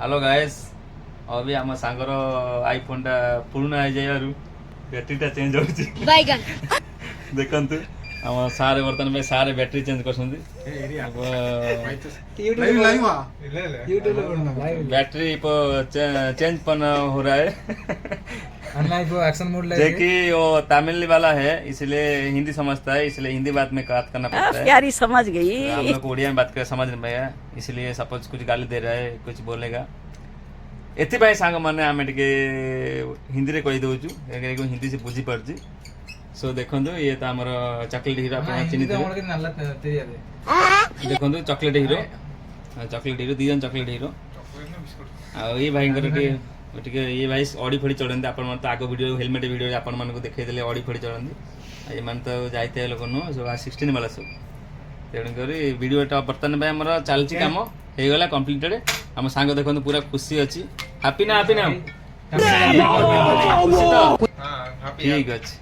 hello guys अभी आम सांगर iPhone टा पुराना है जाइबारु बैटरीटा चेंज होची बैगन देखंतु आम सारे बर्तन में सारे बैटरी चेंज करसंदी बैटरी चेंज पन हो रहा है अनलाइक वो एक्शन मोड ले कि वो तमिल वाला है इसलिए हिंदी समझता है इसलिए हिंदी बात में बात करना पड़ता है प्यारी समझ गई हम लोग उड़िया में बात कर समझ नहीं पाया इसलिए सपोज कुछ गाली दे रहा है कुछ बोलेगा एथिपाई सांग मैंने आम टे हिंदी रे कही दउछु हिंदी से बुझी पारछि सो देखंतु ये तो हमर चॉकलेट हीरो अपन चिन्हित देखंतु चॉकलेट हीरो दी जन चॉकलेट हीरो आ ये भाई टे ये भाई ऑडी फड़ी चढ़ंदी आपण मन तो आगो वीडियो हेलमेट वीडियो आपण मन को देखाई देले ऑडी फड़ी चढ़ंदी ये मान तो जाइते लोक नो सब 16 वाला सब तेणु करी वीडियोटा बर्तन में हमर चलछि काम हे गला कंप्लीटेड हम सांग देखंतु पूरा खुशी अछि हैप्पी ना ठीक अछि